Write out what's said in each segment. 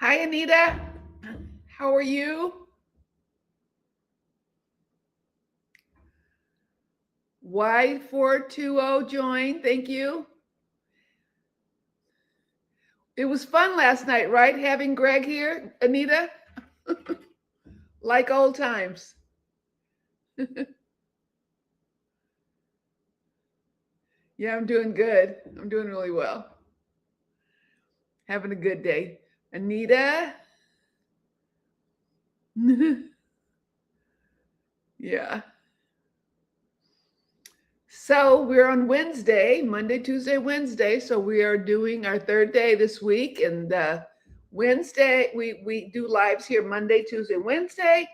Hi, Anita. How are you? Y420 join. Thank you. It was fun last night, right? Having Greg here, Anita, like old times. Yeah, I'm doing good. I'm doing really well. Having a good day. Anita? Yeah. So we're on Wednesday, Monday, Tuesday, Wednesday. So we are doing our third day this week. And Wednesday, we do lives here Monday, Tuesday, Wednesday.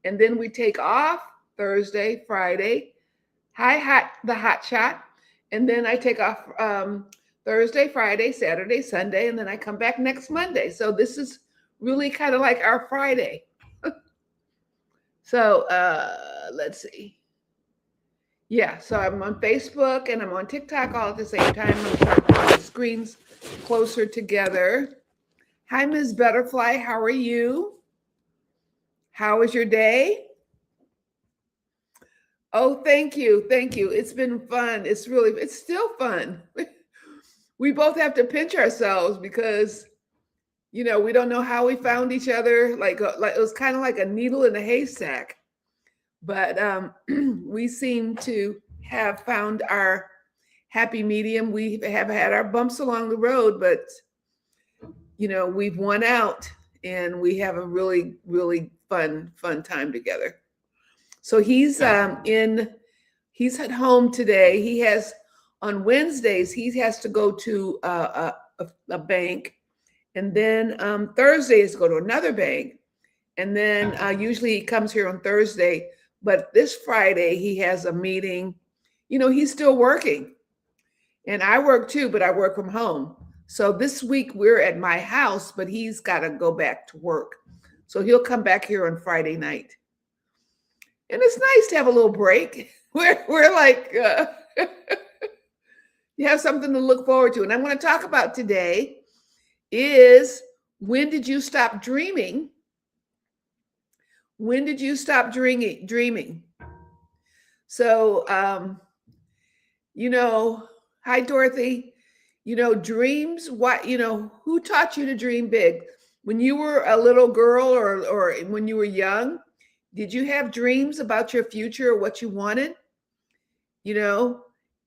And then we take off Thursday, Friday. The hot shot. And then I take off Thursday, Friday, Saturday, Sunday. And then I come back next Monday. So this is really kind of like our Friday. So let's see. Yeah, so I'm on Facebook and I'm on TikTok all at the same time. I'm trying to put the screens closer together. Hi, Ms. Butterfly. How are you? How was your day? Oh, thank you. Thank you. It's been fun. It's still fun. We both have to pinch ourselves because, we don't know how we found each other. Like it was kind of like a needle in a haystack. But we seem to have found our happy medium. We have had our bumps along the road, but we've won out and we have a really, really fun time together. So he's at home today. He has on Wednesdays, he has to go to a bank, and then Thursdays go to another bank, and then usually he comes here on Thursday. But this Friday he has a meeting. He's still working, and I work too, but I work from home. So this week we're at my house, but he's got to go back to work. So he'll come back here on Friday night. And it's nice to have a little break. We're like, you have something to look forward to. And I'm going to talk about today is when did you stop dreaming? When did you stop dreaming? So, hi, Dorothy. Dreams, who taught you to dream big? When you were a little girl or when you were young, did you have dreams about your future or what you wanted?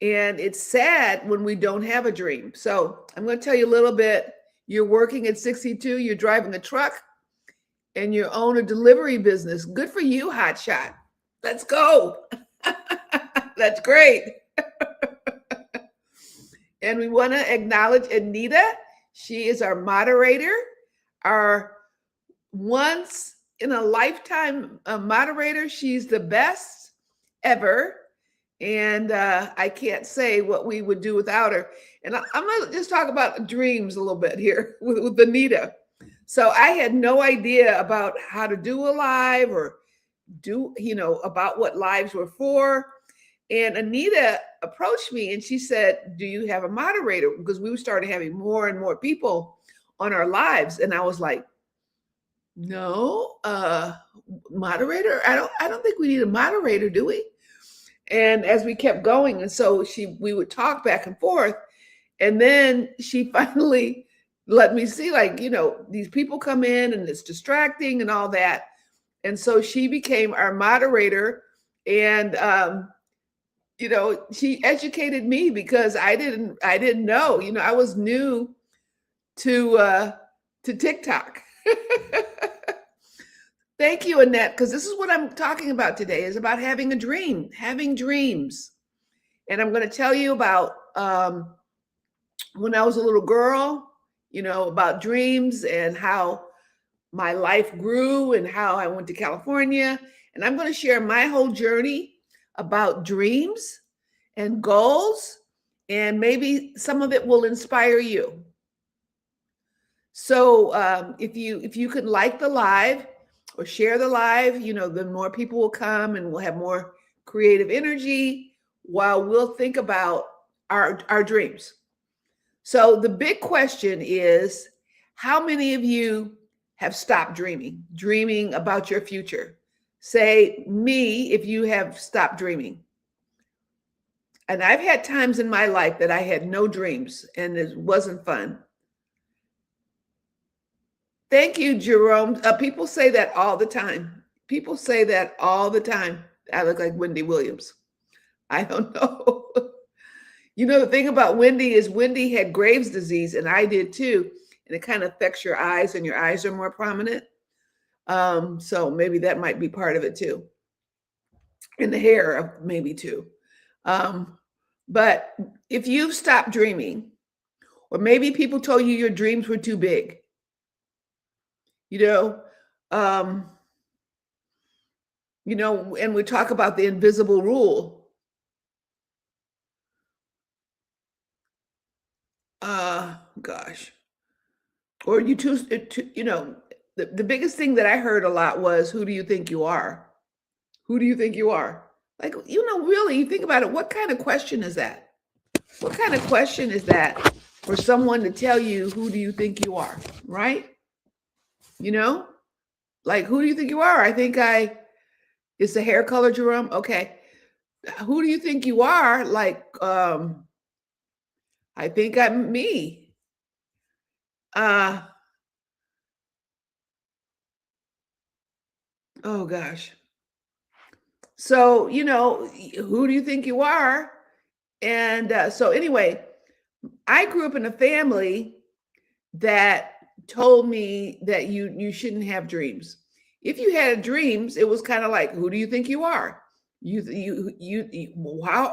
And it's sad when we don't have a dream. So I'm going to tell you a little bit. You're working at 62, you're driving a truck, and you own a delivery business. Good for you, hotshot. Let's go. That's great. And we want to acknowledge Anita. She is our moderator, our once in a lifetime moderator. She's the best ever. And I can't say what we would do without her. And I'm going to just talk about dreams a little bit here with Anita. So I had no idea about how to do a live or about what lives were for. And Anita approached me and she said, "Do you have a moderator?" Because we started having more and more people on our lives. And I was like, "No, moderator? I don't think we need a moderator, do we?" And as we kept going, and so we would talk back and forth. And then she finally let me see, these people come in and it's distracting and all that. And so she became our moderator. And she educated me because I didn't know. I was new to TikTok. Thank you, Annette, because this is what I'm talking about today, is about having a dream, having dreams. And I'm going to tell you about when I was a little girl, about dreams and how my life grew and how I went to California. And I'm going to share my whole journey about dreams and goals, and maybe some of it will inspire you. So if you could like the live or share the live, then more people will come and we'll have more creative energy while we'll think about our dreams. So the big question is, how many of you have stopped dreaming about your future? Say me if you have stopped dreaming. And I've had times in my life that I had no dreams and it wasn't fun. Thank you, Jerome. People say that all the time. People say that all the time. I look like Wendy Williams. I don't know. You know, the thing about Wendy is Wendy had Graves' disease, and I did too. And it kind of affects your eyes, and your eyes are more prominent. So maybe that might be part of it too. And the hair, maybe too. But if you've stopped dreaming, or maybe people told you your dreams were too big, um, and we talk about the invisible rule. Gosh. Or the biggest thing that I heard a lot was, who do you think you are? Who do you think you are? Like, really, you think about it, what kind of question is that? What kind of question is that for someone to tell you, who do you think you are? Right? Like, who do you think you are? It's the hair color, Jerome. Okay. Who do you think you are? Like, I think I'm me. Oh gosh. So, who do you think you are? And so anyway, I grew up in a family that told me that you shouldn't have dreams. If you had dreams, it was kind of like, who do you think you are?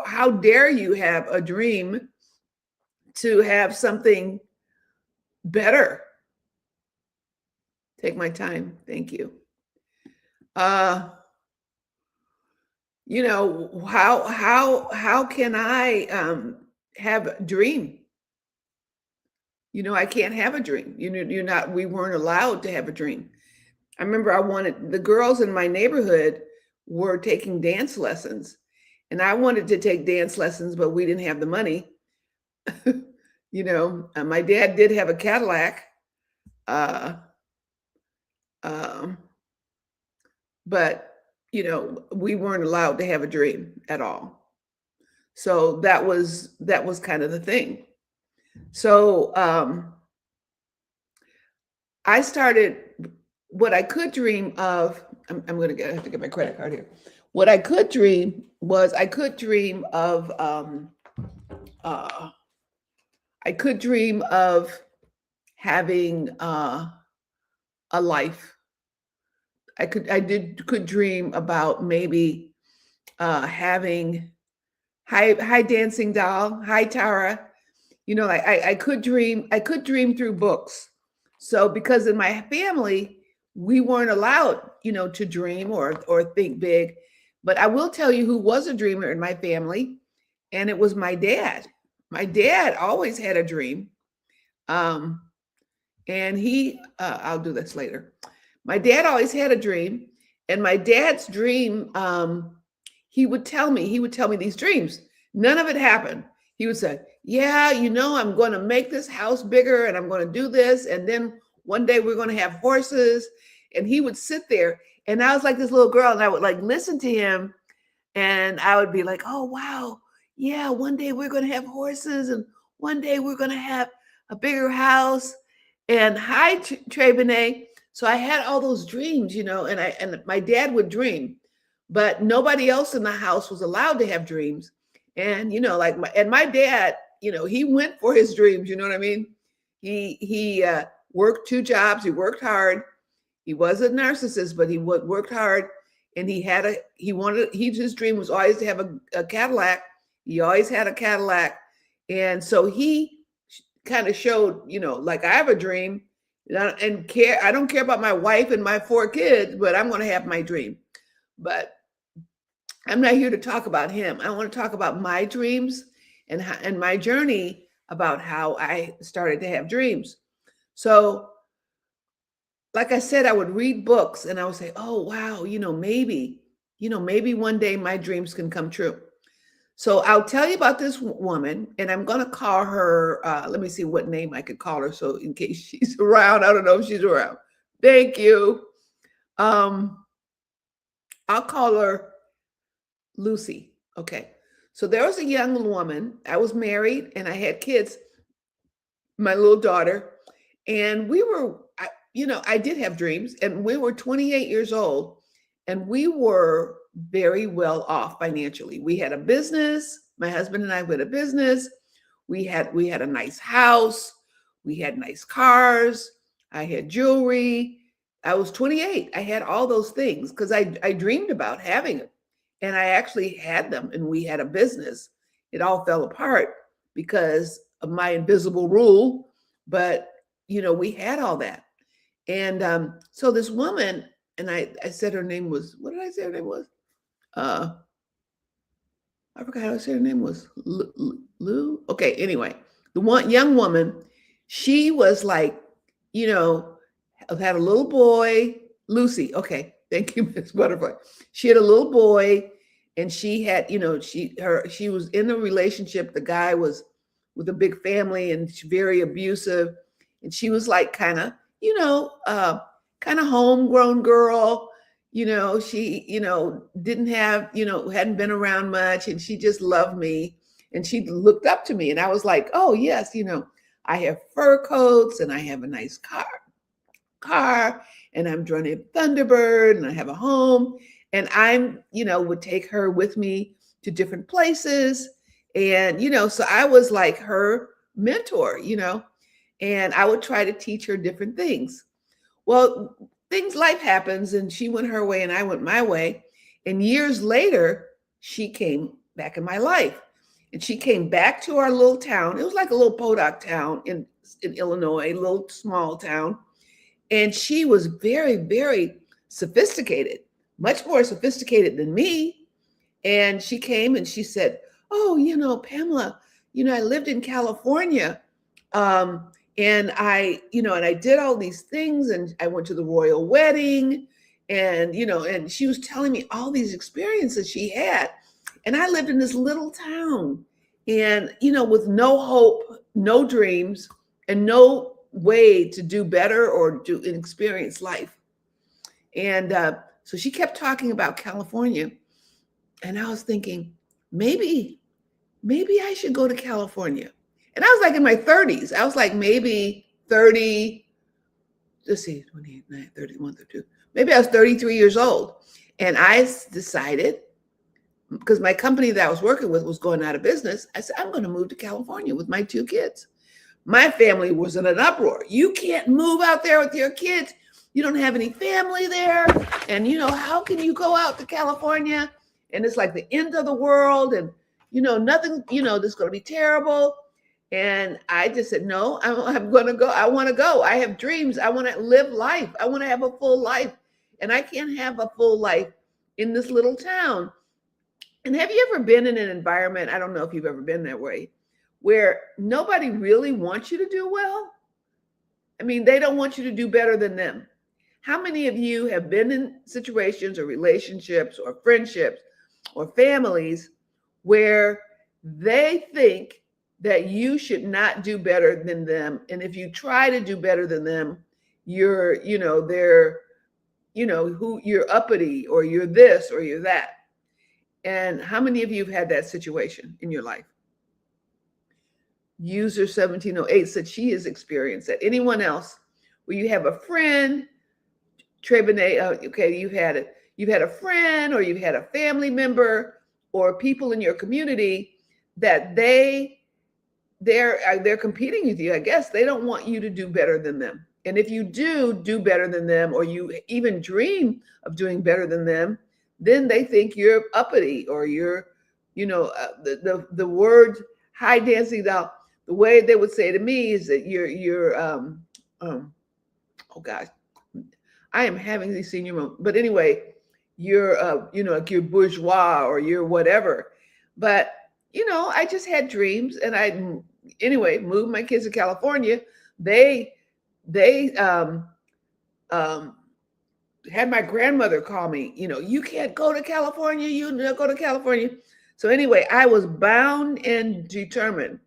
How dare you have a dream to have something better? Take my time. Thank you. How can I have a dream? I can't have a dream. We weren't allowed to have a dream. I remember the girls in my neighborhood were taking dance lessons, and I wanted to take dance lessons, but we didn't have the money. My dad did have a Cadillac. But we weren't allowed to have a dream at all. So that was kind of the thing. So I started what I could dream of. I have to get my credit card here. What I could dream was I could dream of having a life. I could dream about maybe having hi dancing doll. Hi, Tara. I could dream through books. So because in my family, we weren't allowed, to dream or think big. But I will tell you who was a dreamer in my family, and it was my dad. My dad always had a dream. And I'll do this later. My dad always had a dream, and my dad's dream, he would tell me these dreams. None of it happened. He would say, yeah, I'm going to make this house bigger, and I'm going to do this. And then one day we're going to have horses. And he would sit there, and I was like this little girl, and I would like listen to him, and I would be like, oh, wow. Yeah, one day we're going to have horses, and one day we're going to have a bigger house. And hi, Trey Benet. So I had all those dreams, and my dad would dream, but nobody else in the house was allowed to have dreams. And my dad, he went for his dreams. You know what I mean? He worked 2 jobs. He worked hard. He was a narcissist, but he worked hard, and his dream was always to have a Cadillac. He always had a Cadillac, and so he kind of showed, like, I have a dream. I don't care about my wife and my 4 kids, but I'm going to have my dream. But I'm not here to talk about him. I want to talk about my dreams and my journey about how I started to have dreams. So, like I said, I would read books and I would say, oh, wow, maybe one day my dreams can come true. So I'll tell you about this woman, and I'm going to call her, let me see what name I could call her. So in case she's around, I don't know if she's around. Thank you. Um, I'll call her Lucy. Okay. So there was a young woman. I was married and I had kids, my little daughter, and I did have dreams, and we were 28 years old, and we were very well off financially. We had a business. My husband and I had a business. We had a nice house. We had nice cars. I had jewelry. I was 28. I had all those things because I dreamed about having it. And I actually had them, and we had a business. It all fell apart because of my invisible rule, but we had all that. And so this woman, and I said her name was, what did I say her name was? Uh, I forgot how I said her name was. Lou? Okay, anyway, the one young woman, she was like, you know, had a little boy, Lucy. Okay, thank you, Miss Butterfly. She had a little boy, and she had, she was in a relationship. The guy was with a big family and very abusive, and she was like kind of homegrown girl. She didn't have, hadn't been around much, and she just loved me, and she looked up to me, and I was like, oh yes, I have fur coats and I have a nice car, and I'm running a Thunderbird, and I have a home, and would take her with me to different places. And so I was like her mentor, and I would try to teach her different things. Well, life happens, and she went her way and I went my way. And years later, she came back in my life. And she came back to our little town. It was like a little podunk town in Illinois, a little small town. And she was very, very sophisticated, much more sophisticated than me. And she came and she said, oh, Pamela, I lived in California. And I did all these things, and I went to the royal wedding, and, and she was telling me all these experiences she had. And I lived in this little town, and, with no hope, no dreams, and no way to do better or to experience life. And so she kept talking about California. And I was thinking, maybe I should go to California. And I was like in my 30s. I was like maybe 30, let's see, 28, 9, 31, 32. Maybe I was 33 years old. And I decided, because my company that I was working with was going out of business, I said, I'm going to move to California with my 2 kids. My family was in an uproar. You can't move out there with your kids. You don't have any family there. And, how can you go out to California? And it's like the end of the world. And, nothing, this is going to be terrible. And I just said, no, I'm going to go. I want to go. I have dreams. I want to live life. I want to have a full life. And I can't have a full life in this little town. And have you ever been in an environment, I don't know if you've ever been that way, where nobody really wants you to do well? I mean, they don't want you to do better than them. How many of you have been in situations or relationships or friendships or families where they think that you should not do better than them? And if you try to do better than them, you're, they're, who you're uppity, or you're this, or you're that. And how many of you have had that situation in your life? User 1708 said she has experienced that. Anyone else? Where you have a friend, Trebene, okay, you've had a friend, or you've had a family member, or people in your community that they're competing with you. I guess they don't want you to do better than them. And if you do better than them, or you even dream of doing better than them, then they think you're uppity, or you're, the word high dancing doll. The way they would say to me is that you're oh gosh, I am having these senior moments. But anyway, you're like you're bourgeois, or you're whatever. But I just had dreams, and I moved my kids to California. They had my grandmother call me, you can't go to California, go to California. So anyway, I was bound and determined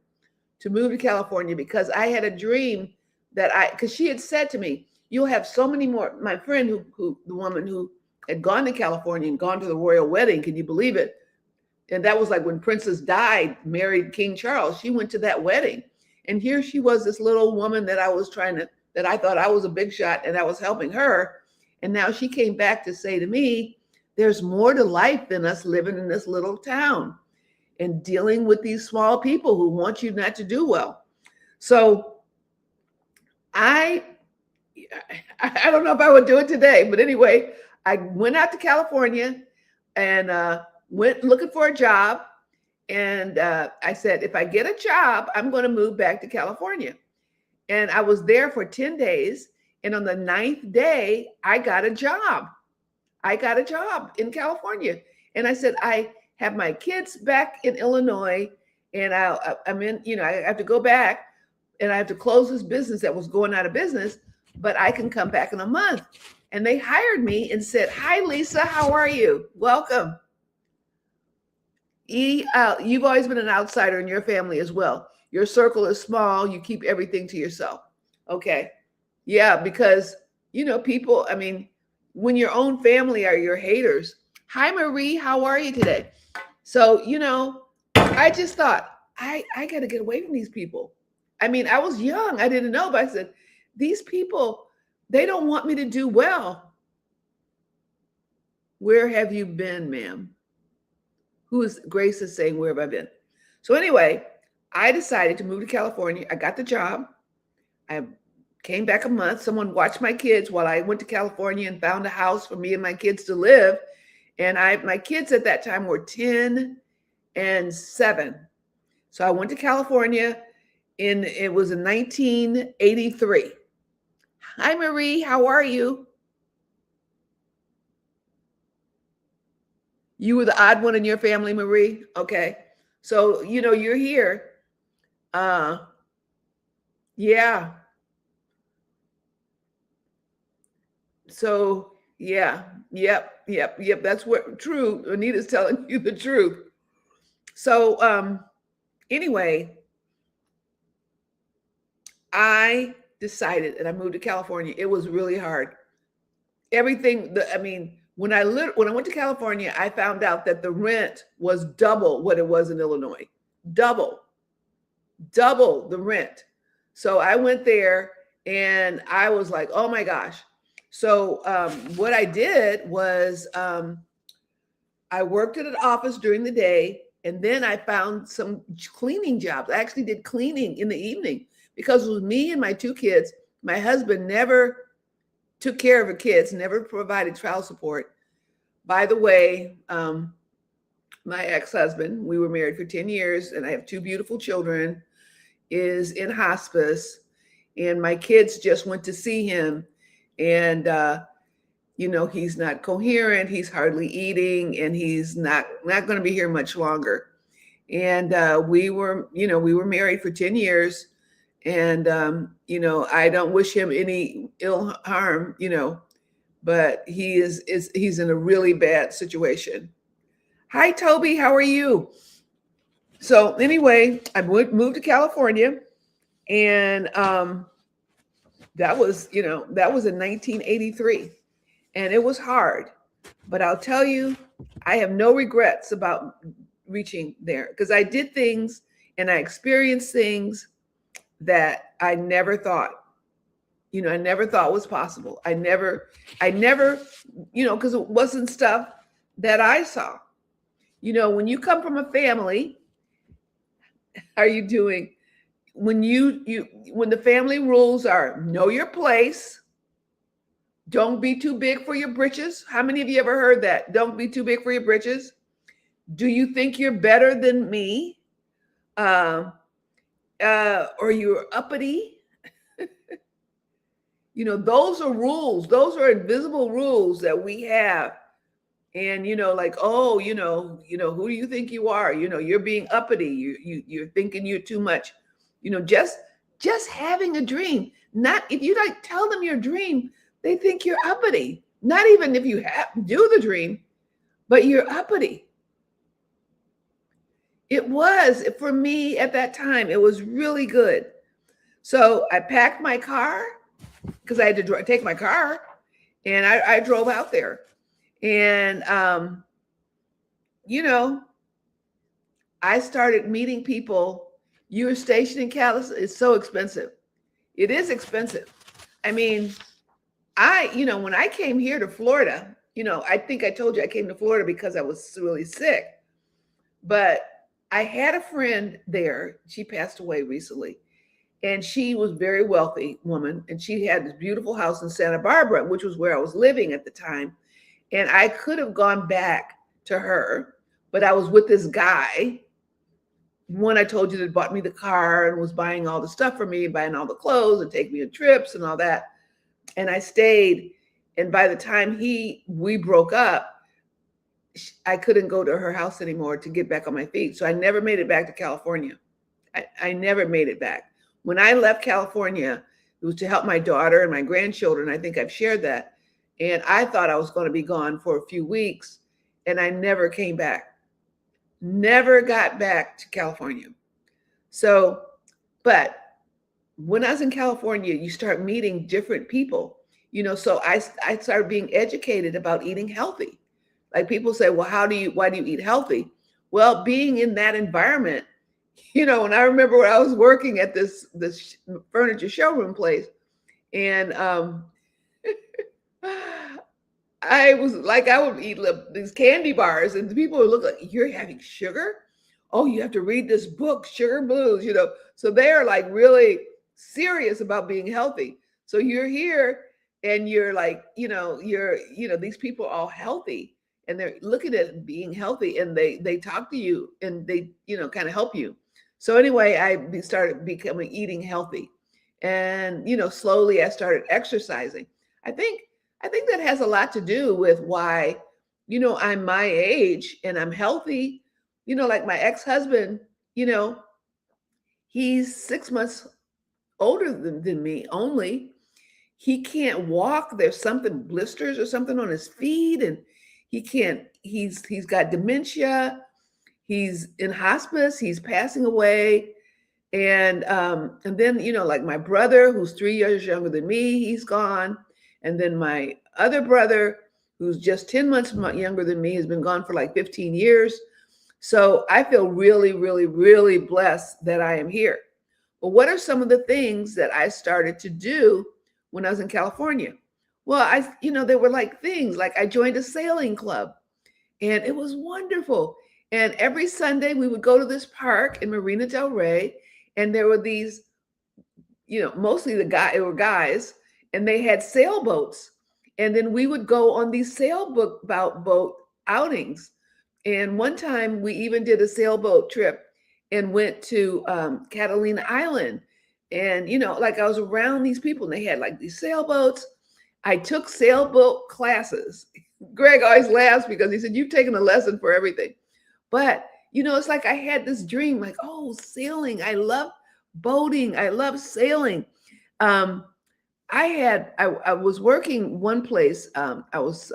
to move to California, because I had a dream because she had said to me, you'll have so many more. My friend the woman who had gone to California and gone to the royal wedding, can you believe it? And that was like when Princess died, married King Charles. She went to that wedding. And here she was, this little woman that that I thought I was a big shot and I was helping her. And now she came back to say to me, there's more to life than us living in this little town and dealing with these small people who want you not to do well. So I don't know if I would do it today, but anyway, I went out to California and went looking for a job. And I said, if I get a job, I'm going to move back to California. And I was there for 10 days. And on the 9th day, I got a job. I got a job in California. And I said, I have my kids back in Illinois and I'm in, I have to go back and I have to close this business that was going out of business, but I can come back in a month. And they hired me and said, hi, Lisa, how are you? Welcome. You've always been an outsider in your family as well. Your circle is small. You keep everything to yourself. Okay. Yeah, because, people, when your own family are your haters. Hi, Marie, how are you today? So, I just thought, I got to get away from these people. I was young. I didn't know, but I said, these people, they don't want me to do well. Where have you been, ma'am? Grace is saying, where have I been? So anyway, I decided to move to California. I got the job. I came back a month. Someone watched my kids while I went to California and found a house for me and my kids to live. And my kids at that time were 10 and 7. So I went to California it was in 1983. Hi, Marie, how are you? You were the odd one in your family, Marie? Okay. So, you're here. Yeah. So, yeah. Yep. That's true. Anita's telling you the truth. So, anyway, I decided and I moved to California. It was really hard. Everything, when I went to California, I found out that the rent was double what it was in Illinois. Double the rent. So I went there and I was like, oh my gosh. So what I did was I worked at an office during the day and then I found some cleaning jobs. I actually did cleaning in the evening because it was me and my 2 kids. My husband never took care of the kids, never provided child support. By the way, my ex-husband, we were married for 10 years and I have 2 beautiful children, is in hospice. And my kids just went to see him and, he's not coherent. He's hardly eating and he's not going to be here much longer. And we were married for 10 years. And, I don't wish him any ill harm, but he's in a really bad situation. Hi, Toby, how are you? So anyway, I moved to California and that was in 1983 and it was hard, but I'll tell you, I have no regrets about reaching there because I did things and I experienced things that I never thought was possible. I never, because it wasn't stuff that I saw. When you come from a family, how are you doing? When when the family rules are know your place, don't be too big for your britches. How many of you ever heard that? Don't be too big for your britches. Do you think you're better than me? Or you're uppity? Those are rules. Those are invisible rules that we have. And, who do you think you are? You're being uppity. You're thinking you're too much, just having a dream. Not if you like tell them your dream, they think you're uppity. Not even if you do the dream, but you're uppity. It was for me at that time. It was really good. So I packed my car because I had to take my car, and I drove out there. And you know, I started meeting people. Your station in Calais is so expensive. It is expensive. I mean, when I came here to Florida, I think I told you I came to Florida because I was really sick. But I had a friend there. She passed away recently. And she was a very wealthy woman. And she had this beautiful house in Santa Barbara, which was where I was living at the time. And I could have gone back to her, but I was with this guy. One I told you that bought me the car and was buying all the stuff for me, buying all the clothes and take me on trips and all that. And I stayed. And by the time we broke up, I couldn't go to her house anymore to get back on my feet. So I never made it back to California. I never made it back. When I left California, it was to help my daughter and my grandchildren. I think I've shared that. And I thought I was going to be gone for a few weeks, and I never came back. Never got back to California. So, but when I was in California, you start meeting different people, so I started being educated about eating healthy. Like people say, well, why do you eat healthy? Well, being in that environment, and I remember when I was working at this furniture showroom place, and I was like, I would eat these candy bars, and the people would look like, you're having sugar? Oh, you have to read this book, Sugar Blues, So they're like really serious about being healthy. So you're here and you're like, these people are all healthy and they're looking at being healthy, and they talk to you and they, kind of help you. So anyway, I started becoming eating healthy, and, slowly I started exercising. I think that has a lot to do with why, I'm my age and I'm healthy. Like my ex-husband, he's 6 months older than me only. He can't walk. There's something, blisters or something on his feet, and he can't, he's got dementia. He's in hospice. He's passing away. And then, like my brother, who's 3 years younger than me, he's gone. And then my other brother, who's just 10 months younger than me, has been gone for like 15 years. So I feel really, really, really blessed that I am here. But what are some of the things that I started to do when I was in California? Well, they were like things like I joined a sailing club, and it was wonderful. And every Sunday we would go to this park in Marina Del Rey, and there were these, mostly it were guys, and they had sailboats. And then we would go on these sailboat boat outings. And one time we even did a sailboat trip and went to Catalina Island. And, like I was around these people and they had like these sailboats. I took sailboat classes. Greg always laughs because he said, you've taken a lesson for everything. But, it's like I had this dream, like, oh, sailing. I love boating. I love sailing. I was working one place. I was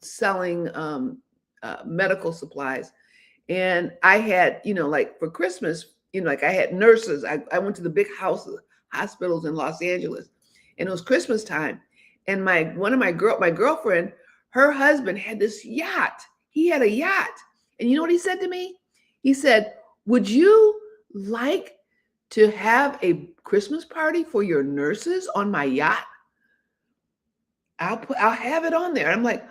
selling medical supplies. And I had, like for Christmas, like I had nurses. I went to the big hospitals in Los Angeles, and it was Christmas time. And my girlfriend, her husband had this yacht. He had a yacht. And you know what he said to me? He said, would you like to have a Christmas party for your nurses on my yacht? I'll have it on there. I'm like,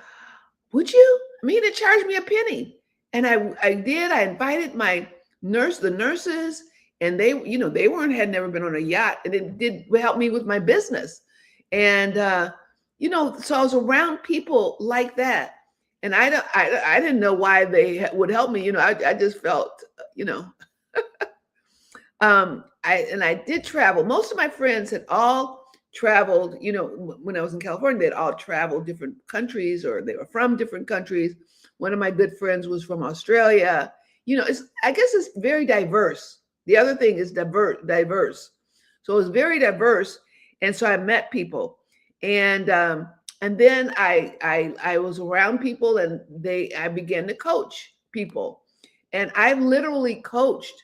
would you? I mean, it charged me a penny. And I did. I invited the nurses, and they had never been on a yacht, and it did help me with my business. And so I was around people like that, and I didn't know why they would help me. I just felt, I did travel. Most of my friends had all traveled, when I was in California, they'd all traveled different countries, or they were from different countries. One of my good friends was from Australia. I guess it's very diverse. The other thing is diverse. So it was very diverse. And so I met people, and then I was around people, and I began to coach people. And I've literally coached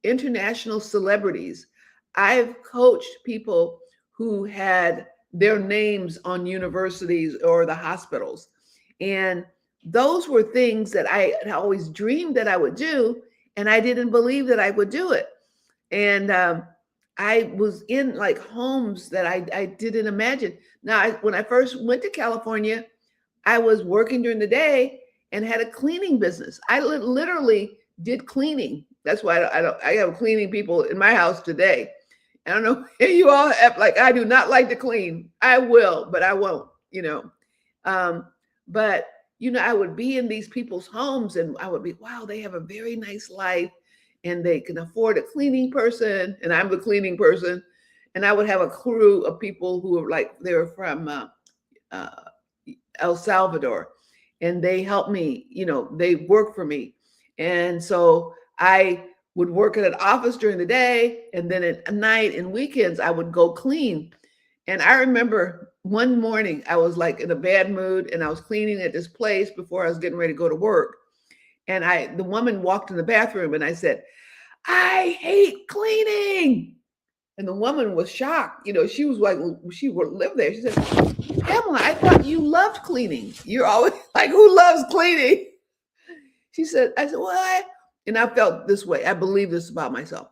international celebrities. I've coached people who had their names on universities or the hospitals. And those were things that I had always dreamed that I would do, and I didn't believe that I would do it. And I was in like homes that I didn't imagine. Now, when I first went to California, I was working during the day and had a cleaning business. I literally did cleaning. That's why I have cleaning people in my house today. I don't know. You all have, like, I do not like to clean. I will, but I won't, you know. But, you know, I would be in these people's homes and I would be, wow, they have a very nice life and they can afford a cleaning person. And I'm the cleaning person. And I would have a crew of people who were like, they were from uh, El Salvador, and they helped me, you know, they work for me. And so I would work at an office during the day, and then at night and weekends, I would go clean. And I remember one morning I was like in a bad mood and I was cleaning at this place before I was getting ready to go to work. And the woman walked in the bathroom and I said, I hate cleaning. And the woman was shocked. You know, she was like, she would live there. She said, Pamela, I thought you loved cleaning. You're always like, who loves cleaning? She said, I said, well, and I felt this way. I believe this about myself.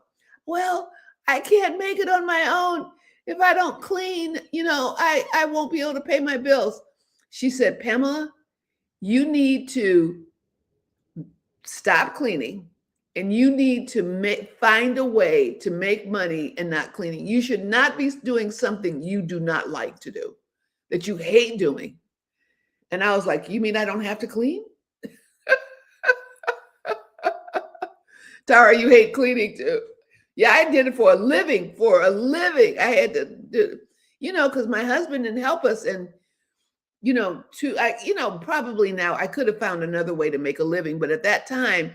Well, I can't make it on my own. If I don't clean, you know, I won't be able to pay my bills. She said, Pamela, you need to stop cleaning and you need to find a way to make money and not cleaning. You should not be doing something you do not like to do, that you hate doing. And I was like, you mean I don't have to clean? Tara, you hate cleaning too. Yeah, I did it for a living, I had to do, you know, because my husband didn't help us. And, you know, probably now I could have found another way to make a living. But at that time,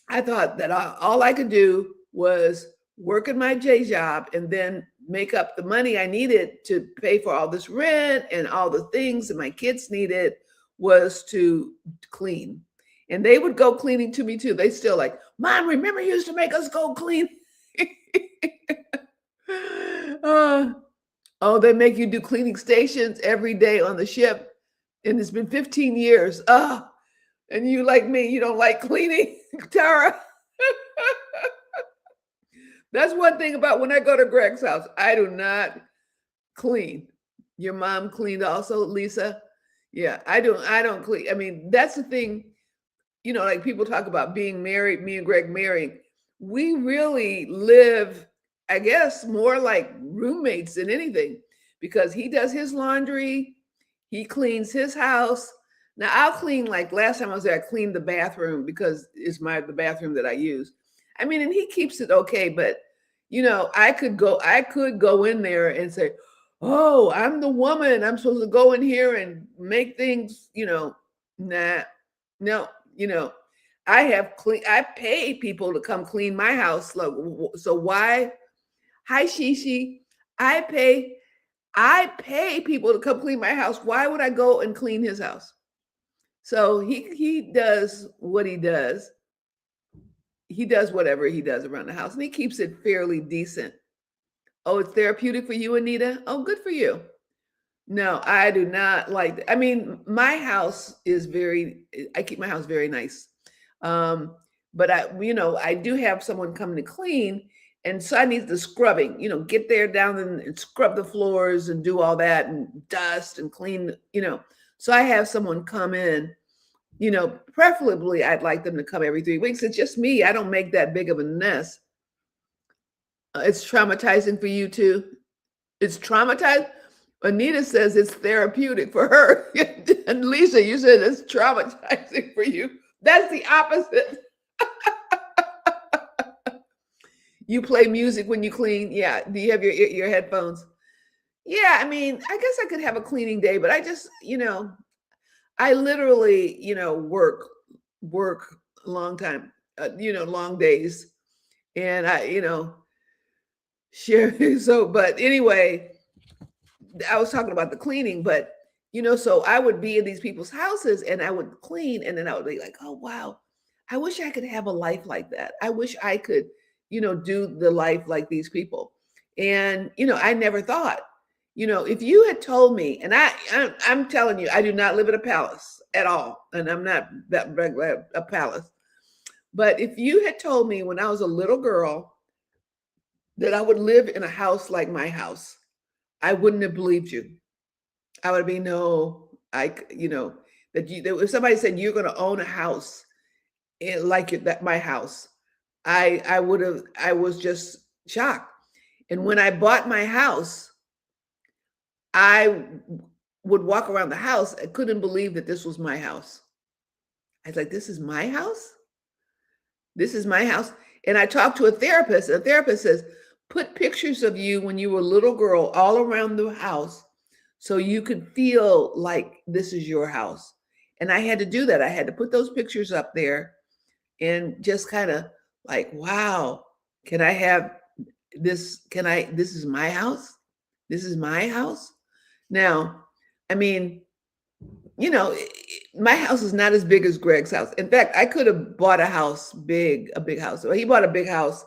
I thought that all I could do was work at my J job and then make up the money I needed to pay for all this rent and all the things that my kids needed was to clean. And they would go cleaning to me too. They still like, Mom, remember you used to make us go clean? Oh, they make you do cleaning stations every day on the ship. And it's been 15 years. Oh, and you like me, you don't like cleaning, Tara. That's one thing about when I go to Greg's house. I do not clean. Your mom cleaned also, Lisa? Yeah, I don't clean. I mean, that's the thing. You know, like people talk about being married, me and Greg married. We really live, I guess, more like roommates than anything because he does his laundry, he cleans his house. Now I'll clean, like last time I was there, I cleaned the bathroom because it's the bathroom that I use. I mean, and he keeps it okay, but you know, I could go in there and say, oh, I'm the woman. I'm supposed to go in here and make things, you know, nah, no, you know, I pay people to come clean my house. So why? Hi, Shishi. I pay people to come clean my house. Why would I go and clean his house? So he does what he does. He does whatever he does around the house and he keeps it fairly decent. Oh, it's therapeutic for you, Anita? Oh, good for you. No, I do not like that. I mean, my house is I keep my house very nice. But I do have someone coming to clean. And so I need the scrubbing, you know, get there down and scrub the floors and do all that and dust and clean, you know. So I have someone come in, you know, preferably I'd like them to come every 3 weeks. It's just me. I don't make that big of a mess. It's traumatizing for you too. It's traumatizing. Anita says it's therapeutic for her. And Lisa, you said it's traumatizing for you. That's the opposite. You play music when you clean. Yeah. Do you have your headphones? Yeah. I mean, I guess I could have a cleaning day, but I just, you know, I literally, you know, work a long time, you know, long days. And I, you know, share. So, but anyway, I was talking about the cleaning, but you know, so I would be in these people's houses and I would clean and then I would be like, oh wow, I wish I could have a life like that. I wish I could, you know, do the life like these people. And, you know, I never thought. If you had told me, and I'm telling you, I do not live in a palace at all, and I'm not that regular a palace. But if you had told me when I was a little girl that I would live in a house like my house, I wouldn't have believed you. I would be no, that if somebody said you're going to own a house like that my house, I would have. I was just shocked. And when I bought my house, I would walk around the house. I couldn't believe that this was my house. I was like, this is my house? This is my house. And I talked to a therapist. And the therapist says, put pictures of you when you were a little girl all around the house so you could feel like this is your house. And I had to do that. I had to put those pictures up there and just kind of like, wow, can I have this? This is my house? This is my house? Now, I mean, my house is not as big as Greg's house. In fact, I could have bought a big house. Well, he bought a big house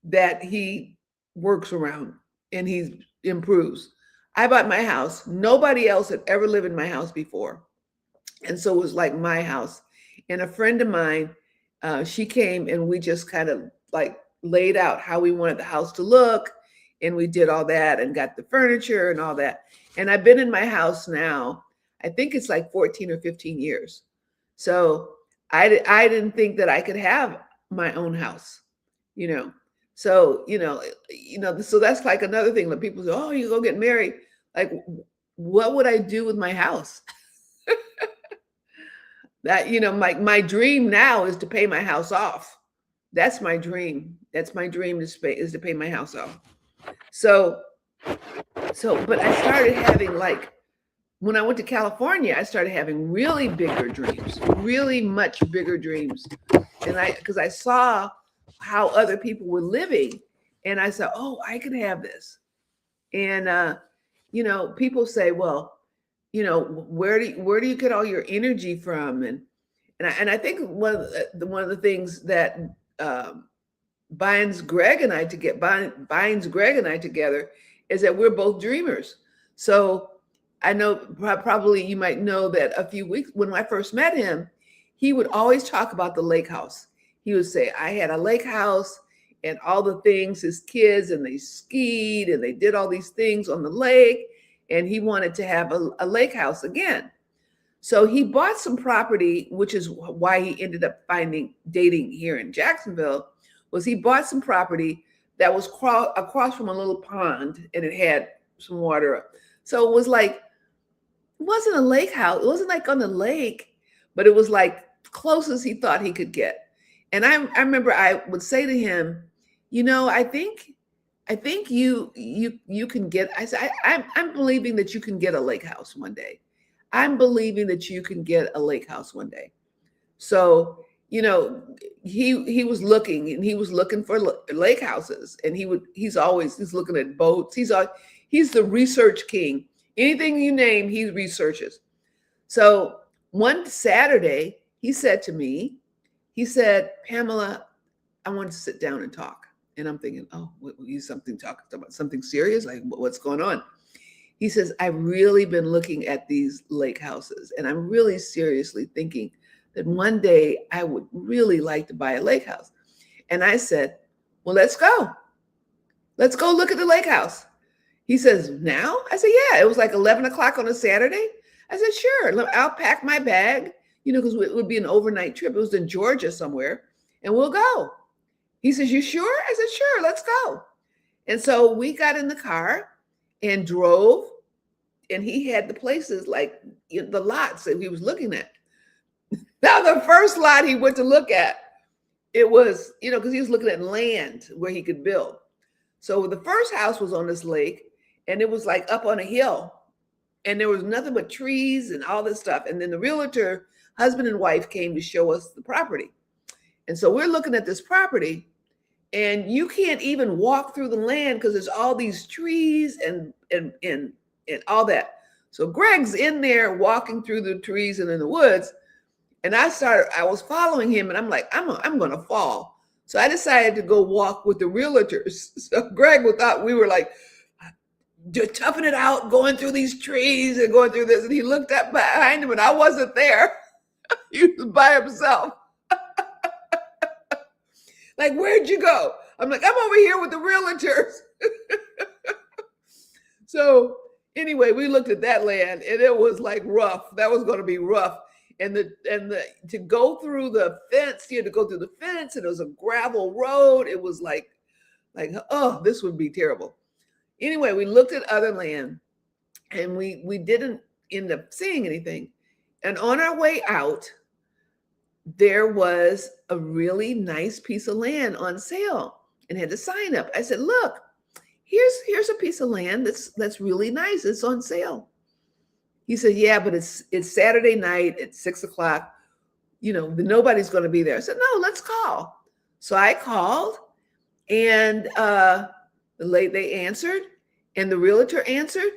that he works around and he improves. I bought my house. Nobody else had ever lived in my house before. And so it was like my house. And a friend of mine, she came and we just kind of like laid out how we wanted the house to look. And we did all that and got the furniture and all that. And I've been in my house now, I think it's like 14 or 15 years. So I didn't think that I could have my own house, you know. So, so that's like another thing that people say, oh, you go get married. Like, what would I do with my house? That, my dream now is to pay my house off. That's my dream. That's my dream is to pay my house off. So, but I started having when I went to California, I started having really bigger dreams, really much bigger dreams. And because I saw how other people were living and I said, oh, I could have this. And, people say, well, where do you get all your energy from? And I think one of the things that binds Greg and I together is that we're both dreamers. So I know probably you might know that a few weeks when I first met him, he would always talk about the lake house. He would say, I had a lake house and all the things, his kids, and they skied and they did all these things on the lake. And he wanted to have a lake house again. So he bought some property, which is why he ended up dating here in Jacksonville, was he bought some property that was across from a little pond and it had some water. So it was like, it wasn't a lake house. It wasn't like on the lake, but it was like close as he thought he could get. And I remember I would say to him, I think you can get, I said, I'm believing that you can get a lake house one day. I'm believing that you can get a lake house one day. So, he was looking and he was looking for lake houses and he's looking at boats. He's the research king. Anything you name, he researches. So one Saturday, he said to me, Pamela, I want to sit down and talk. And I'm thinking, oh, you talking about something serious? Like what's going on? He says, I've really been looking at these lake houses and I'm really seriously thinking that one day I would really like to buy a lake house. And I said, well, let's go. Let's go look at the lake house. He says, now? I said, yeah. It was like 11 o'clock on a Saturday. I said, sure. I'll pack my bag, because it would be an overnight trip. It was in Georgia somewhere and we'll go. He says, you sure? I said, sure, let's go. And so we got in the car and drove, and he had the places like the lots that he was looking at. Now, the first lot he went to look at, it was, because he was looking at land where he could build. So the first house was on this lake and it was like up on a hill and there was nothing but trees and all this stuff. And then the realtor, husband and wife, came to show us the property. And so we're looking at this property and you can't even walk through the land because there's all these trees and all that. So Greg's in there walking through the trees and in the woods. And I was following him and I'm like, I'm going to fall. So I decided to go walk with the realtors. So Greg thought we were like just toughing it out, going through these trees and going through this. And he looked up behind him and I wasn't there. He was by himself. Like, where'd you go? I'm like, I'm over here with the realtors. So anyway, we looked at that land and it was like rough. That was going to be rough. And the to go through the fence, you had to go through the fence, and it was a gravel road. It was like, oh, this would be terrible. Anyway, we looked at other land and we didn't end up seeing anything. And on our way out, there was a really nice piece of land on sale and had a sign up. I said, look, here's a piece of land that's really nice. It's on sale. He said, yeah, but it's Saturday night at 6:00. Nobody's going to be there. I said, no, let's call. So I called, and they answered, and the realtor answered,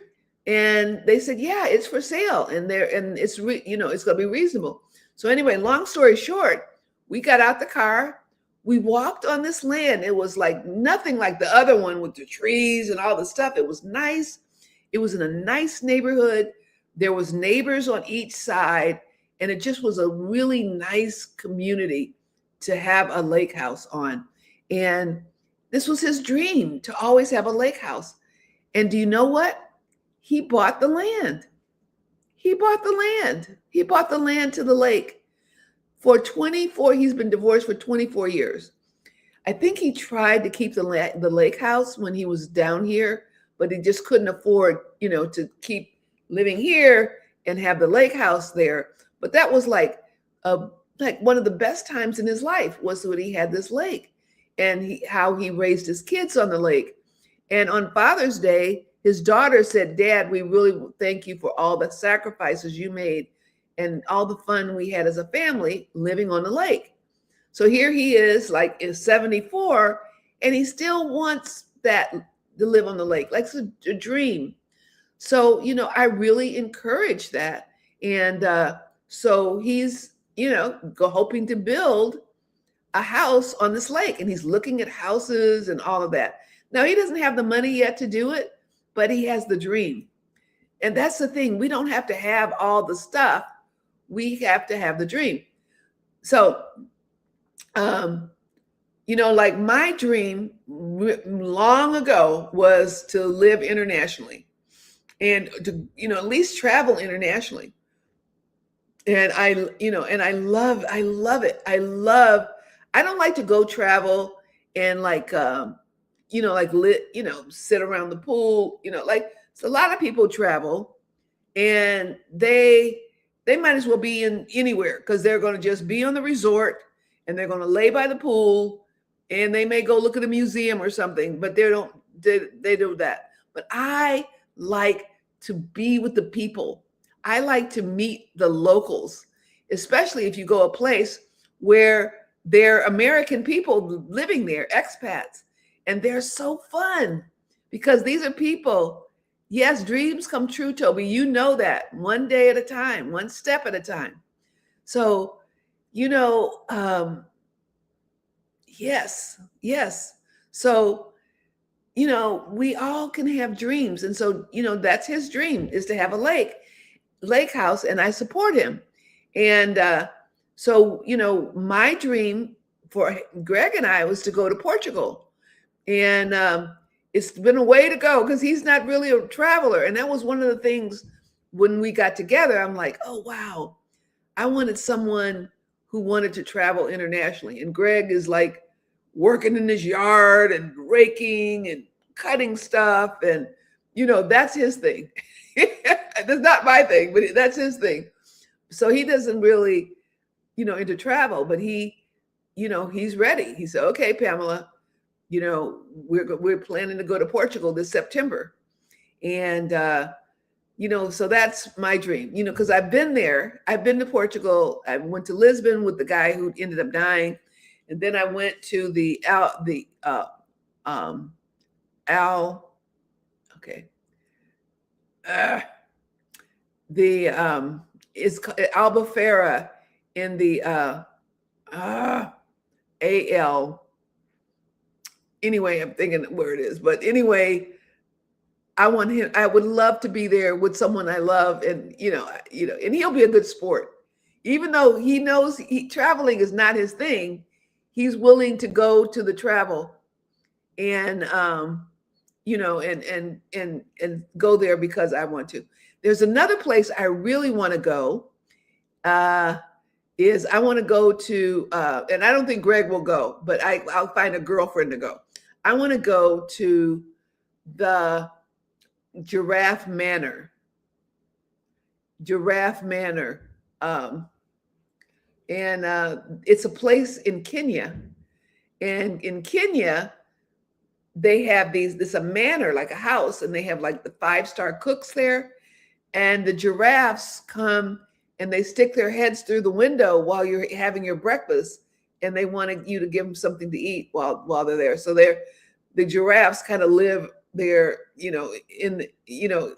and they said, yeah, it's for sale, and it's it's going to be reasonable. So anyway, long story short, we got out the car. We walked on this land. It was like nothing like the other one with the trees and all the stuff. It was nice. It was in a nice neighborhood. There was neighbors on each side, and it just was a really nice community to have a lake house on. And this was his dream, to always have a lake house. And do you know what? He bought the land. He bought the land. He bought the land to the lake for 24. He's been divorced for 24 years. I think he tried to keep the lake house when he was down here, but he just couldn't afford, to keep living here and have the lake house there. But that was like one of the best times in his life, was when he had this lake, and how he raised his kids on the lake. And on Father's Day, his daughter said, Dad, we really thank you for all the sacrifices you made and all the fun we had as a family living on the lake. So here he is, like in 74, and he still wants that, to live on the lake. Like, it's a dream. So, I really encourage that. And so he's, hoping to build a house on this lake, and he's looking at houses and all of that. Now, he doesn't have the money yet to do it, but he has the dream. And that's the thing. We don't have to have all the stuff. We have to have the dream. So, like my dream long ago was to live internationally, and to, at least travel internationally. And I love it. I don't like to go travel and sit around the pool, so a lot of people travel, and they might as well be in anywhere, because they're going to just be on the resort, and they're going to lay by the pool, and they may go look at a museum or something, but they do that. But I like to be with the people. I like to meet the locals, especially if you go a place where there are American people living there, expats, and they're so fun, because these are people. Yes, dreams come true, Toby. You know that, one day at a time, one step at a time. So, yes. So, we all can have dreams. And so, that's his dream, is to have a lake house, and I support him. And so, my dream for Greg and I was to go to Portugal. And it's been a way to go, because he's not really a traveler. And that was one of the things when we got together. I'm like, oh, wow, I wanted someone who wanted to travel internationally. And Greg is like working in his yard and raking and cutting stuff. And, that's his thing. That's not my thing, but that's his thing. So he doesn't really, into travel, but he's ready. He said, okay, Pamela, we're planning to go to Portugal this September. And, so that's my dream, because I've been there. I've been to Portugal. I went to Lisbon with the guy who ended up dying. And then I went to it's Albufeira in the AL. Anyway, I'm thinking where it is, but anyway, I want him, I would love to be there with someone I love, and and he'll be a good sport. Even though he knows traveling is not his thing, he's willing to go to the travel and and go there because I want to. There's another place I really want to go. Is I want to go to, and I don't think Greg will go, but I'll find a girlfriend to go. I want to go to the Giraffe Manor. Giraffe Manor. And it's a place in Kenya. And in Kenya, they have this a manor, like a house, and they have like the 5-star cooks there. And the giraffes come and they stick their heads through the window while you're having your breakfast, and they wanted you to give them something to eat while they're there. So the giraffes kind of live there,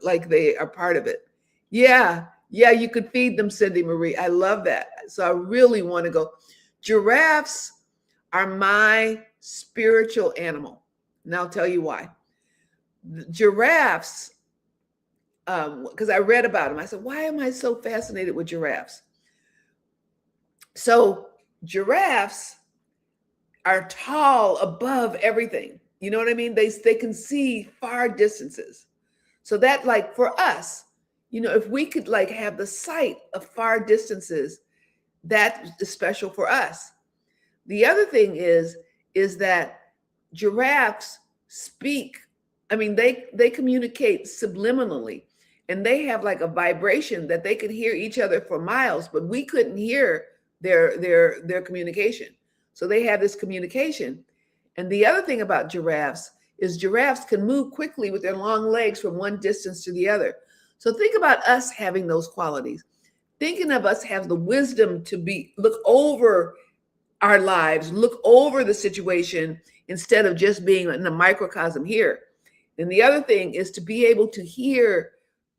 like they are part of it. Yeah, you could feed them, Cindy Marie. I love that. So I really want to go. Giraffes are my spiritual animal. And I'll tell you why. The giraffes, because I read about them. I said, why am I so fascinated with giraffes? So giraffes are tall above everything. You know what I mean? They can see far distances. So that, like, for us, if we could like have the sight of far distances, that is special for us. The other thing is that giraffes speak. I mean, they communicate subliminally, and they have like a vibration that they could hear each other for miles, but we couldn't hear their communication. So they have this communication. And the other thing about giraffes is giraffes can move quickly with their long legs from one distance to the other. So think about us having those qualities. Thinking of us have the wisdom to look over our lives, look over the situation instead of just being in a microcosm here. And the other thing is to be able to hear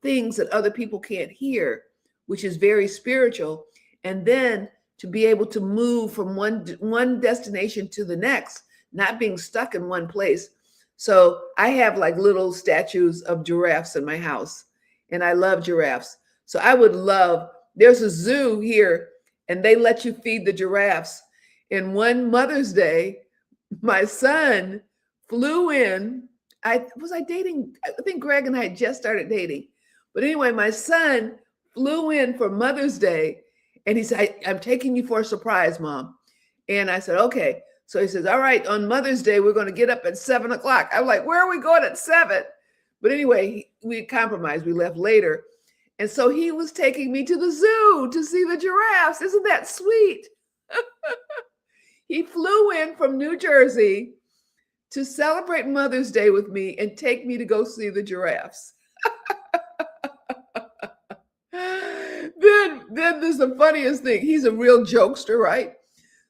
things that other people can't hear, which is very spiritual. And then to be able to move from one destination to the next, not being stuck in one place. So I have like little statues of giraffes in my house, and I love giraffes. So I would love, there's a zoo here, and they let you feed the giraffes. And one Mother's Day, my son flew in. I think Greg and I had just started dating. But anyway, my son flew in for Mother's Day, and he said, I'm taking you for a surprise, Mom. And I said, okay. So he says, all right, on Mother's Day, we're going to get up at 7 o'clock. I'm like, where are we going at 7? But anyway, we compromised. We left later. And so he was taking me to the zoo to see the giraffes. Isn't that sweet? He flew in from New Jersey to celebrate Mother's Day with me and take me to go see the giraffes. Then there's the funniest thing. He's a real jokester, right?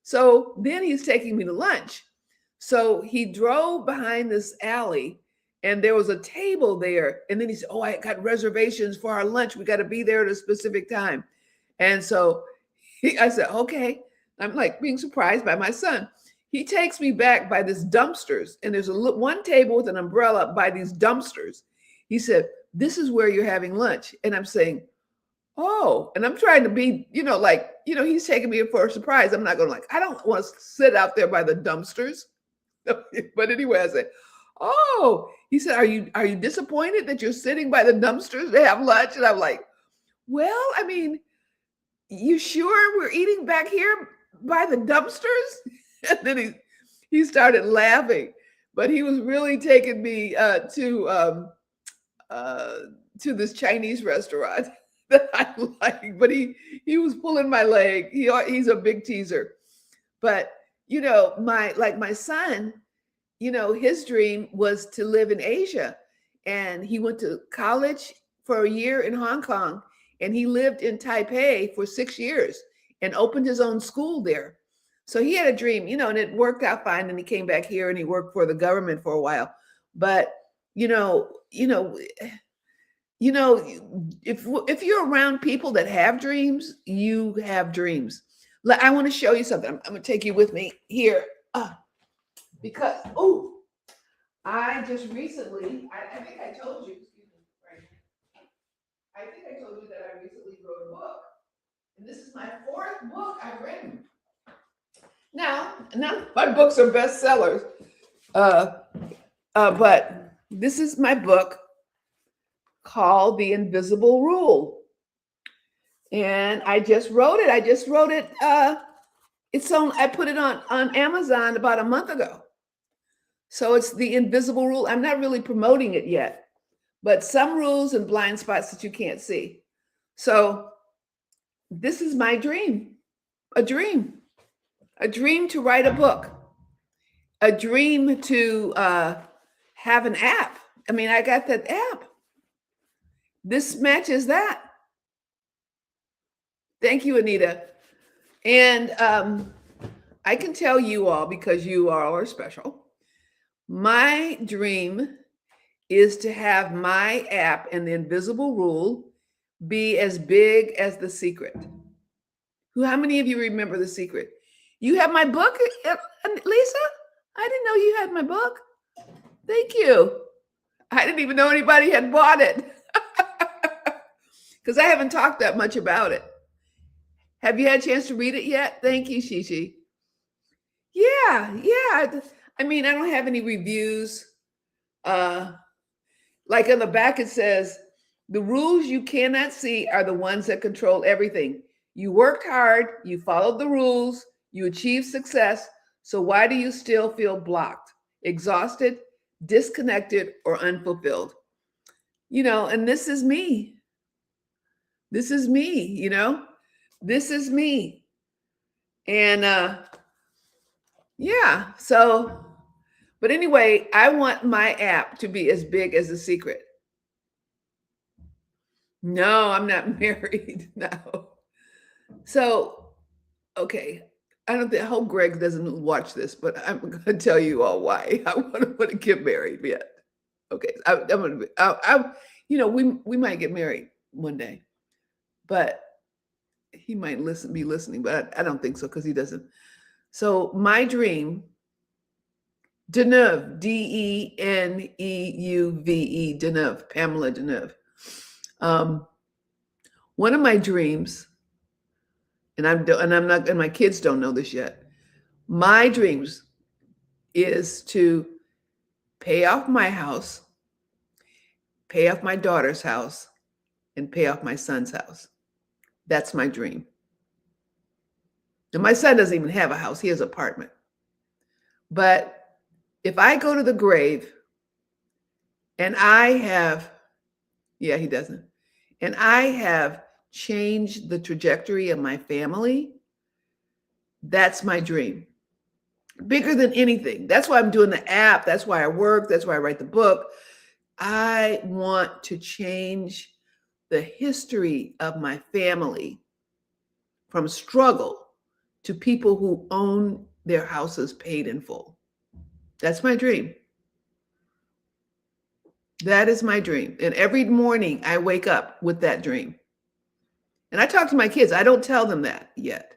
So then he's taking me to lunch. So he drove behind this alley, and there was a table there. And then he said, oh, I got reservations for our lunch. We got to be there at a specific time. And so I said, okay. I'm like being surprised by my son. He takes me back by this dumpsters, and there's one table with an umbrella by these dumpsters. He said, this is where you're having lunch. And I'm saying, oh, and I'm trying to be, he's taking me for a surprise. I'm not going to I don't want to sit out there by the dumpsters. But anyway, I said, oh, he said, are you disappointed that you're sitting by the dumpsters to have lunch? And I'm like, well, I mean, you sure we're eating back here by the dumpsters? And then he started laughing, but he was really taking me to this Chinese restaurant that I like, but he was pulling my leg. He's a big teaser. But my son, his dream was to live in Asia, and he went to college for a year in Hong Kong, and he lived in Taipei for 6 years and opened his own school there. So he had a dream, and it worked out fine. And he came back here and he worked for the government for a while. But if you're around people that have dreams, you have dreams. I want to show you something. I'm going to take you with me here because I just recently, I think I told you, excuse me, right? I think I told you that I recently wrote a book. And this is my fourth book I've written. Now, none of my books are bestsellers, uh, but this is my book called The Invisible Rule. And I just wrote it. It's on, I put it on Amazon about a month ago. So it's The Invisible Rule. I'm not really promoting it yet, but some rules and blind spots that you can't see. So this is my dream, a dream to write a book, a dream to have an app. I mean, I got that app. This matches that. Thank you, Anita. And I can tell you all, because you all are special, my dream is to have my app and The Invisible Rule be as big as The Secret. How many of you remember The Secret? You have my book, Lisa? I didn't know you had my book. Thank you. I didn't even know anybody had bought it because I haven't talked that much about it. Have you had a chance to read it yet? Thank you, Shishi. Yeah. I mean, I don't have any reviews. Like on the back, it says, the rules you cannot see are the ones that control everything. You worked hard, you followed the rules, you achieved success. So why do you still feel blocked, exhausted, disconnected, or unfulfilled? And this is me. This is me, This is me. And yeah, so, but anyway, I want my app to be as big as The Secret. No, I'm not married. No. So, okay. I hope Greg doesn't watch this, but I'm going to tell you all why I want to get married yet. Okay. I'm going to, we might get married one day, but he might be listening, but I don't think so because he doesn't. So my dream, Deneuve, Deneuve, Deneuve, Pamela Deneuve. One of my dreams, and my kids don't know this yet. My dreams is to pay off my house, pay off my daughter's house, and pay off my son's house. That's my dream. And my son doesn't even have a house. He has an apartment. But if I go to the grave and he doesn't. And I have changed the trajectory of my family, that's my dream. Bigger than anything. That's why I'm doing the app. That's why I work. That's why I write the book. I want to change the history of my family from struggle to people who own their houses paid in full. That's my dream. That is my dream. And every morning I wake up with that dream. And I talk to my kids. I don't tell them that yet.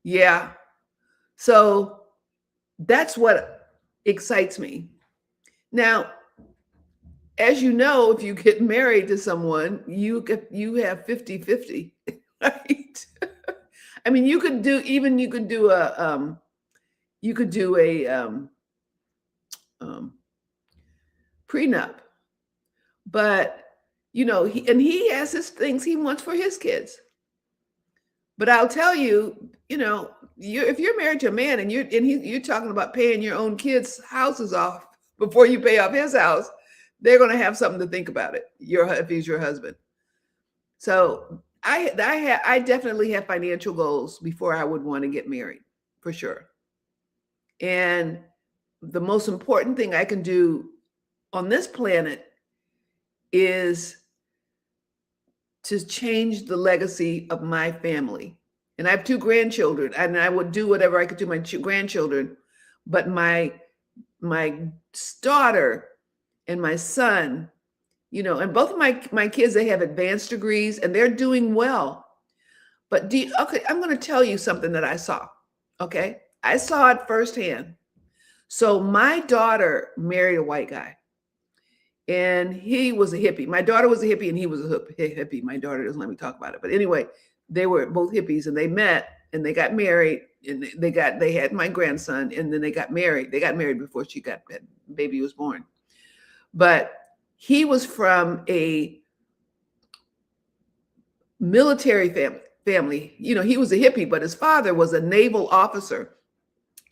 Yeah. So that's what excites me. Now, as you know, if you get married to someone, you have 50-50, right? I mean, you could do a prenup, but he has his things he wants for his kids. But I'll tell you, if you're married to a man and you're talking about paying your own kids' houses off before you pay off his house, they're going to have something to think about it. If he's your husband. So I definitely have financial goals before I would want to get married, for sure. And the most important thing I can do on this planet is to change the legacy of my family. And I have 2 grandchildren, and I would do whatever I could do my grandchildren. But my daughter and my son, and both of my kids, they have advanced degrees and they're doing well. But I'm going to tell you something that I saw. Okay. I saw it firsthand. So my daughter married a white guy, and he was a hippie. My daughter was a hippie, and he was a hippie. My daughter doesn't let me talk about it, but anyway, they were both hippies, and they met and they got married, and they had my grandson, and then they got married. They got married before that baby was born. But he was from a military family. You know, he was a hippie, but his father was a naval officer,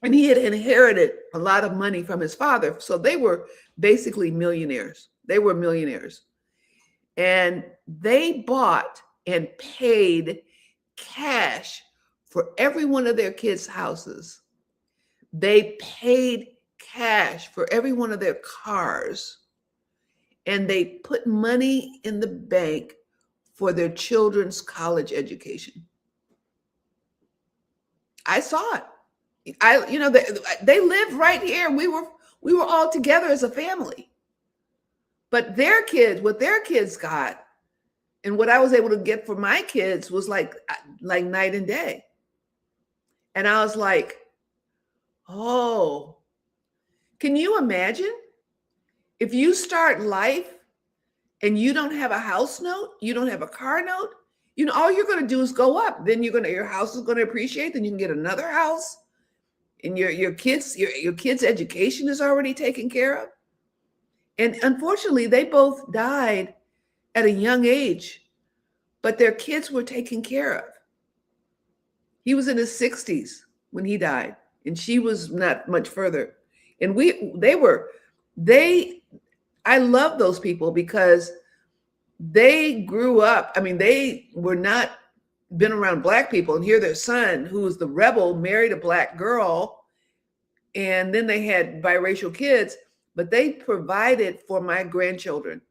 and he had inherited a lot of money from his father. So they were basically millionaires. They were millionaires. And they bought and paid cash for every one of their kids' houses. They paid cash for every one of their cars. And they put money in the bank for their children's college education. I saw it. They lived right here. We were all together as a family. But their kids, what their kids got, and what I was able to get for my kids was like night and day. And I was like, oh, can you imagine if you start life and you don't have a house note, you don't have a car note, all you're going to do is go up. Then your house is going to appreciate. Then you can get another house, and your kids' education is already taken care of. And unfortunately, they both died at a young age, but their kids were taken care of. He was in his 60s when he died, and she was not much further. And I love those people because they grew up. I mean, they were not been around Black people, and here their son, who was the rebel, married a Black girl, and then they had biracial kids, but they provided for my grandchildren.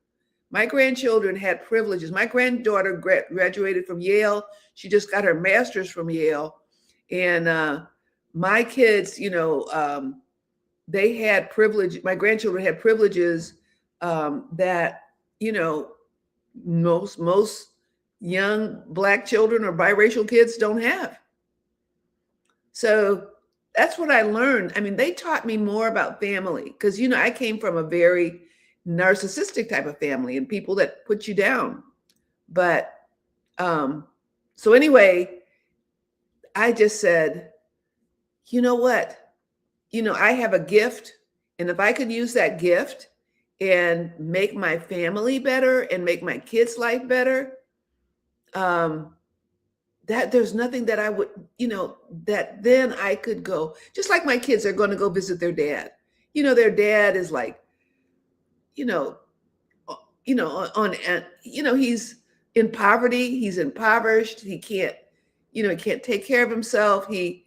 My grandchildren had privileges. My granddaughter graduated from Yale. She just got her master's from Yale. And my kids, they had privilege. My grandchildren had privileges that, most young Black children or biracial kids don't have. So that's what I learned. I mean, they taught me more about family because, I came from a very narcissistic type of family and people that put you down. But so anyway, I just said, you know what? I have a gift, and if I could use that gift and make my family better and make my kids' life better, that there's nothing that I would, that then I could go, just like my kids are going to go visit their dad. Their dad is like, he's in poverty, he's impoverished, he can't take care of himself. He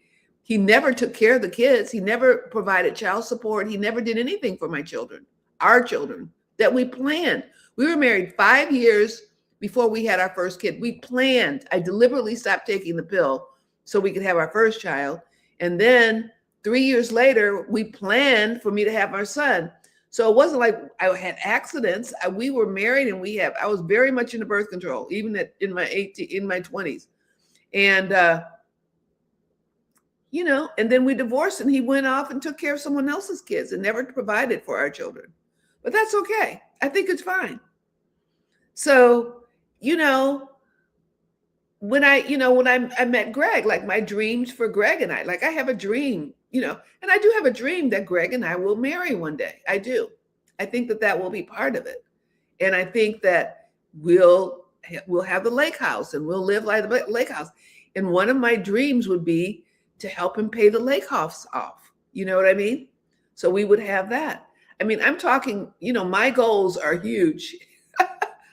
never took care of the kids. He never provided child support. He never did anything for my children, our children, that we planned. We were married 5 years before we had our first kid. We planned. I deliberately stopped taking the pill so we could have our first child. And then 3 years later, we planned for me to have our son. So it wasn't like I had accidents. We were married, and I was very much into birth control, even in my 20s. And, and then we divorced, and he went off and took care of someone else's kids and never provided for our children. But that's okay. I think it's fine. So, when I met Greg, like my dreams for Greg and I, like I have a dream, and I do have a dream that Greg and I will marry one day. I do. I think that will be part of it. And I think that we'll have the lake house, and we'll live like the lake house. And one of my dreams would be to help him pay the lake house off. You know what I mean? So we would have that. I mean, I'm talking, my goals are huge.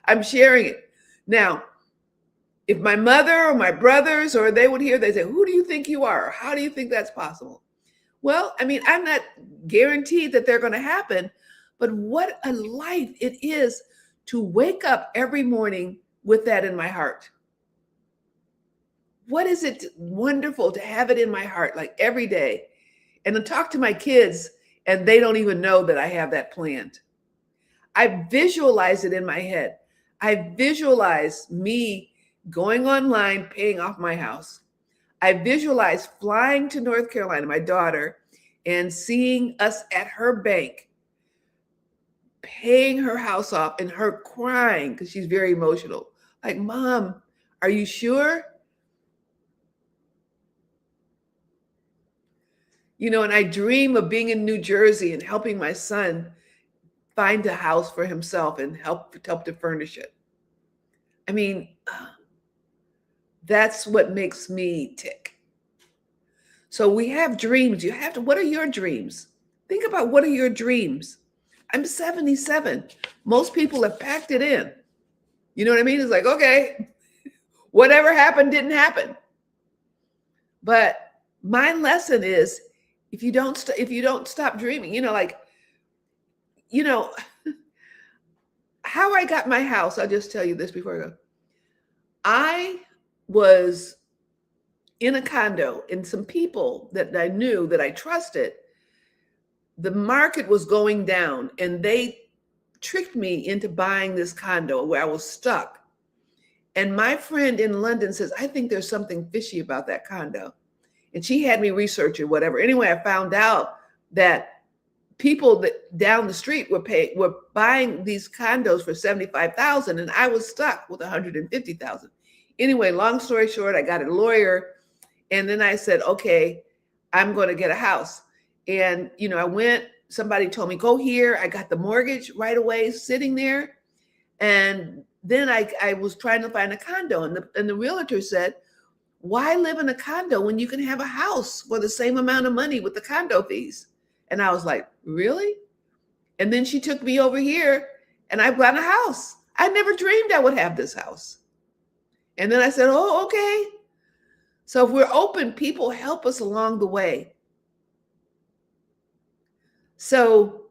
I'm sharing it. Now, if my mother or my brothers, or they would hear, they say, who do you think you are? How do you think that's possible? Well, I mean, I'm not guaranteed that they're going to happen, but what a life it is to wake up every morning with that in my heart. What is it wonderful to have it in my heart, like every day, and to talk to my kids, and they don't even know that I have that planned. I visualize it in my head. I visualize me going online, paying off my house. I visualize flying to North Carolina, my daughter, and seeing us at her bank, paying her house off, and her crying because she's very emotional. Like, Mom, are you sure? You know, and I dream of being in New Jersey and helping my son find a house for himself and help to furnish it. I mean, that's what makes me tick. So we have dreams. You have to, what are your dreams? Think about, what are your dreams? I'm 77. Most people have packed it in. You know what I mean? It's like, okay, whatever happened didn't happen. But my lesson is, if you don't stop dreaming, how I got my house. I'll just tell you this before I go. I was in a condo, and some people that I knew, that I trusted, the market was going down, and they tricked me into buying this condo where I was stuck. And my friend in London says, I think there's something fishy about that condo. And she had me research it, whatever. Anyway, I found out that people that down the street were buying these condos for $75,000, and I was stuck with $150,000. Anyway, long story short, I got a lawyer, and then I said, okay, I'm going to get a house. And I went. Somebody told me, go here. I got the mortgage right away, sitting there, and then I was trying to find a condo, and the realtor said, why live in a condo when you can have a house for the same amount of money with the condo fees? And I was like, really? And then she took me over here, and I bought a house. I never dreamed I would have this house. And then I said, oh, okay. So if we're open, people help us along the way. So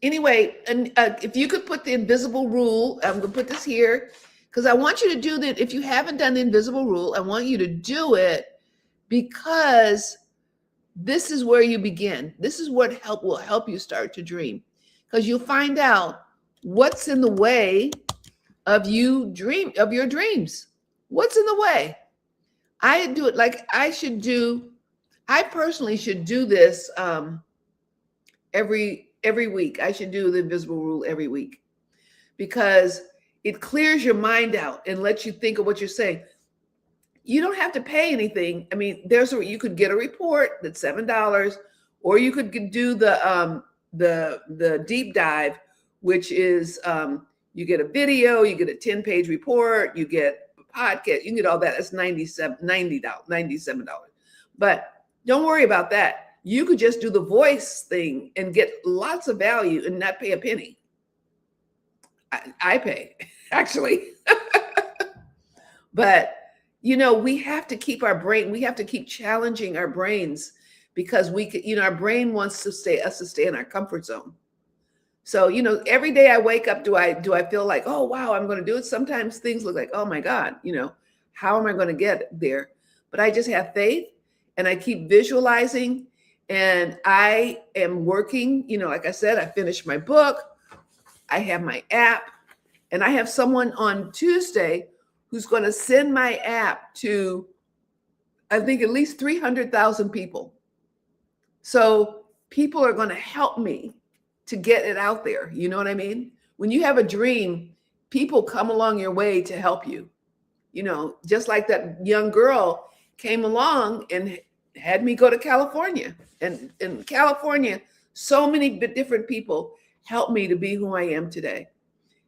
anyway, and if you could put the invisible rule, I'm going to put this here, because I want you to do that. If you haven't done the invisible rule, I want you to do it, because this is where you begin. This is what will help you start to dream, because you'll find out what's in the way of your dreams. What's in the way? I do it like I personally should do this every week. I should do the invisible rule every week, because it clears your mind out and lets you think of what you're saying. You don't have to pay anything. I mean, you could get a report that's $7, or you could do the deep dive, which is you get a video, you get a 10-page report, you get a podcast, you can get all that. That's $97. But don't worry about that. You could just do the voice thing and get lots of value and not pay a penny. I pay, actually. But, we have to keep our brain, we have to keep challenging our brains, because our brain wants us to stay in our comfort zone. So, every day I wake up, do I feel like, oh, wow, I'm going to do it? Sometimes things look like, oh my God, how am I going to get there? But I just have faith, and I keep visualizing, and I am working, like I said, I finished my book. I have my app, and I have someone on Tuesday who's going to send my app to, I think, at least 300,000 people. So people are going to help me to get it out there. You know what I mean? When you have a dream, people come along your way to help you. Just like that young girl came along and had me go to California. And in California, so many different people helped me to be who I am today.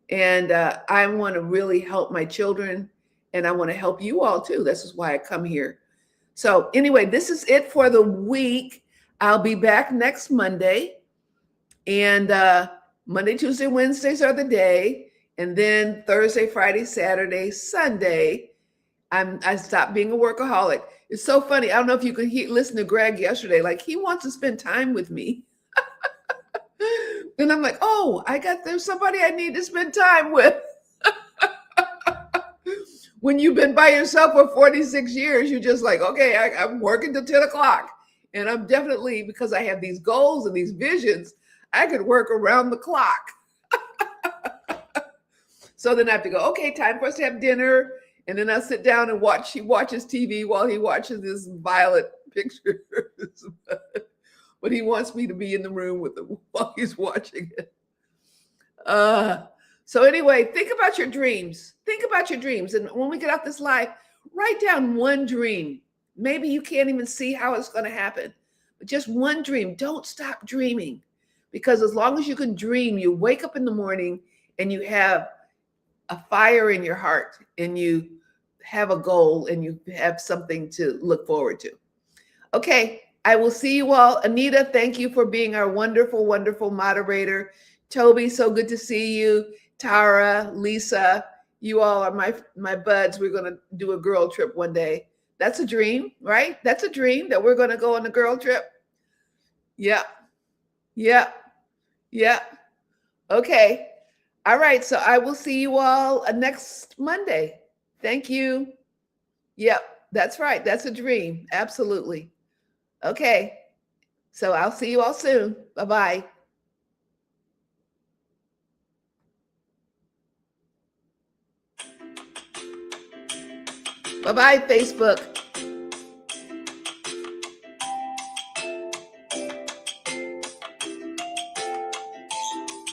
And I want to really help my children, and I want to help you all too. This is why I come here. So anyway, this is it for the week. I'll be back next Monday, and Monday, Tuesday, Wednesdays are the day. And then Thursday, Friday, Saturday, Sunday, I stopped being a workaholic. It's so funny. I don't know if you could listen to Greg yesterday. Like, he wants to spend time with me. And I'm like, oh, there's somebody I need to spend time with. When you've been by yourself for 46 years, you're just like, okay, I'm working till 10 o'clock. And I'm definitely, because I have these goals and these visions, I could work around the clock. So then I have to go, okay, time for us to have dinner. And then I'll sit down and watch. He watches TV while he watches his Violet pictures. but he wants me to be in the room with him while he's watching it. So anyway, think about your dreams. Think about your dreams. And when we get off this live, write down one dream. Maybe you can't even see how it's going to happen, but just one dream. Don't stop dreaming, because as long as you can dream, you wake up in the morning and you have a fire in your heart and you have a goal and you have something to look forward to. Okay, I will see you all. Anita, thank you for being our wonderful, wonderful moderator. Toby, so good to see you. Tara, Lisa, you all are my buds. We're going to do a girl trip one day. That's a dream, right? That's a dream that we're going to go on a girl trip. Yeah. Yeah. Yeah. Okay. All right. So I will see you all next Monday. Thank you. Yep. That's right. That's a dream. Absolutely. Okay. So I'll see you all soon. Bye-bye. Bye-bye, Facebook.